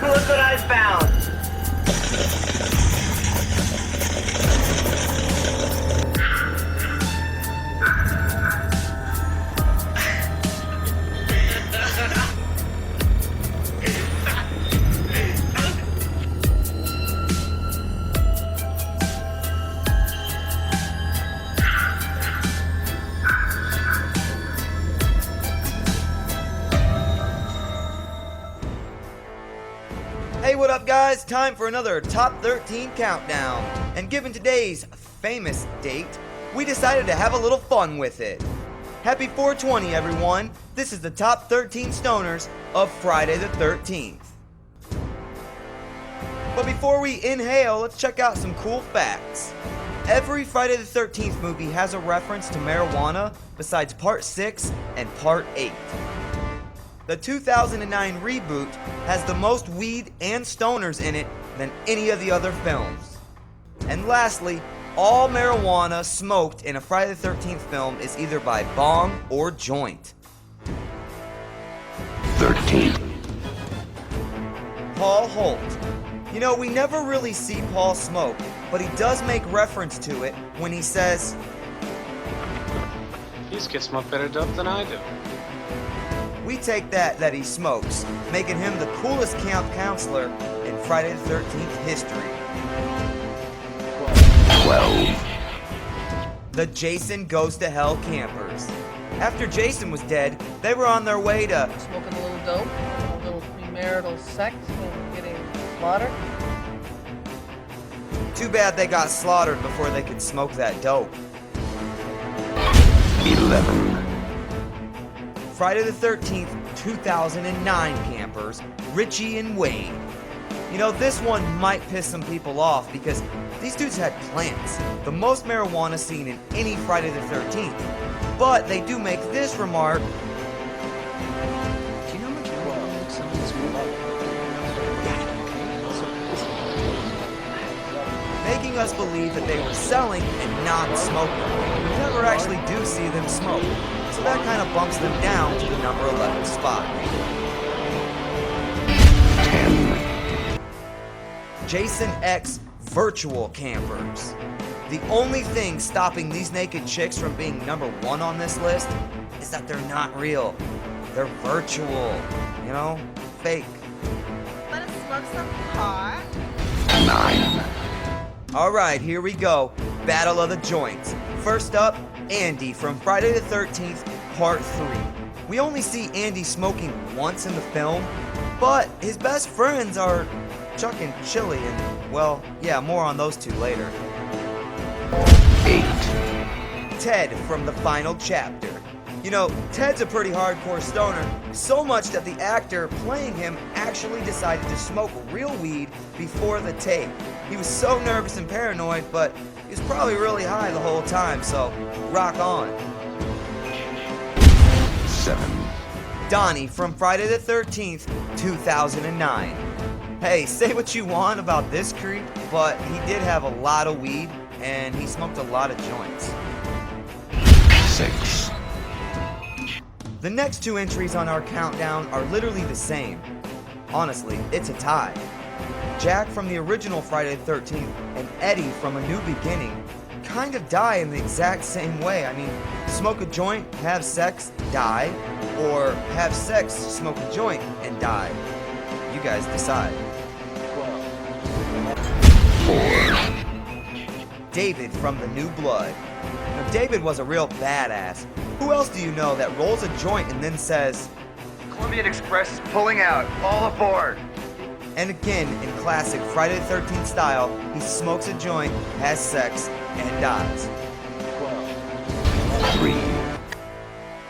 Look what I found! Hey, what up guys? Time for another Top 13 Countdown. And given today's famous date, we decided to have a little fun with it. Happy 420 everyone. This is the Top 13 Stoners of Friday the 13th. But before we inhale, let's check out some cool facts. Every Friday the 13th movie has a reference to marijuana besides Part 6 and Part 8. The 2009 reboot has the most weed and stoners in it than any of the other films. And lastly, all marijuana smoked in a Friday the 13th film is either by bong or joint. 13. Paul Holt. You know, we never really see Paul smoke, but he does make reference to it when he says, "These kids smoke better dope than I do." we take that he smokes, making him the coolest camp counselor in Friday the 13th history. 12. The Jason Goes to Hell campers. After Jason was dead, they were on their way to Smoking a little dope, a little premarital sex, and getting slaughtered. Too bad they got slaughtered before they could smoke that dope. 11. Friday the 13th, 2009 campers, Richie and Wayne. You know, this one might piss some people off because these dudes had plants, the most marijuana seen in any Friday the 13th. But they do make this remark. Do you know how much marijuana some of this Making us believe that they were selling and not smoking. We never actually do see them smoke, so that kind of bumps them down to the number 11 spot. 10. Jason X virtual campers. The only thing stopping these naked chicks from being number 1 on this list is that they're not real. They're virtual, you know, fake. Let us smoke some pot. 9. Alright, here we go. Battle of the Joints. First up, Andy from Friday the 13th, Part 3. We only see Andy smoking once in the film, but his best friends are Chuck and Chili, and, well, yeah, more on those two later. 8. Ted from the final chapter. You know, Ted's a pretty hardcore stoner, so much that the actor playing him actually decided to smoke real weed before the take. He was so nervous and paranoid, but he was probably really high the whole time, so rock on. 7. Donnie from Friday the 13th, 2009. Hey, say what you want about this creep, but he did have a lot of weed, and he smoked a lot of joints. 6. The next two entries on our countdown are literally the same. Honestly, it's a tie. Jack from the original Friday the 13th and Eddie from A New Beginning kind of die in the exact same way. I mean, smoke a joint, have sex, die, or have sex, smoke a joint, and die. You guys decide. 4. David from The New Blood. Now, David was a real badass. Who else do you know that rolls a joint and then says, Colombian Express is pulling out. All aboard. and again, in classic Friday the 13th style, he smokes a joint, has sex, and dies. 3.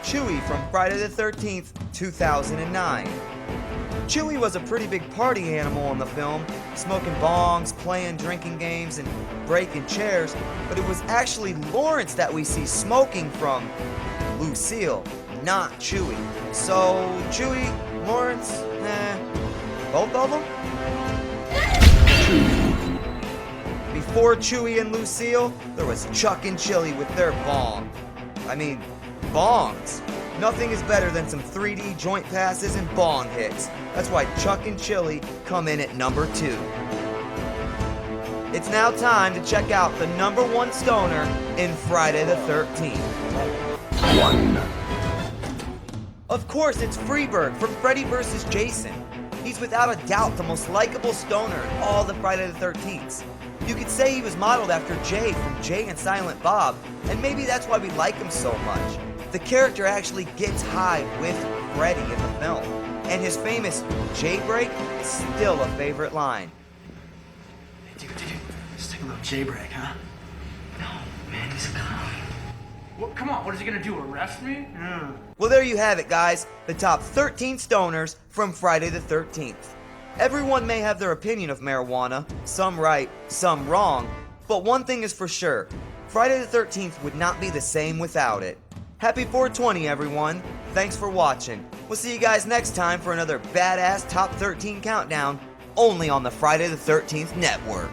Chewy from Friday the 13th, 2009. Chewy was a pretty big party animal in the film, smoking bongs, playing drinking games, and breaking chairs, but it was actually Lawrence that we see smoking from Lucille, not Chewy. So, Chewy, Lawrence, both of them? 2. Before Chewy and Lucille, there was Chuck and Chili with their bongs. Nothing is better than some 3D joint passes and bong hits. That's why Chuck and Chili come in at number 2. It's now time to check out the number 1 stoner in Friday the 13th. 1. Of course, it's Freiburg from Freddy vs. Jason. He's without a doubt the most likable stoner in all the Friday the 13ths. You could say he was modeled after Jay from Jay and Silent Bob, and maybe that's why we like him so much. The character actually gets high with Freddy in the film, and his famous Jaybreak is still a favorite line. Dude, let's take a little J-break, huh? No, man, he's a clown. Well, come on, what is he gonna do, arrest me? Well, there you have it, guys. The top 13 stoners from Friday the 13th. Everyone may have their opinion of marijuana, some right, some wrong, but one thing is for sure, Friday the 13th would not be the same without it. Happy 420, everyone. Thanks for watching. We'll see you guys next time for another badass Top 13 countdown, only on the Friday the 13th Network.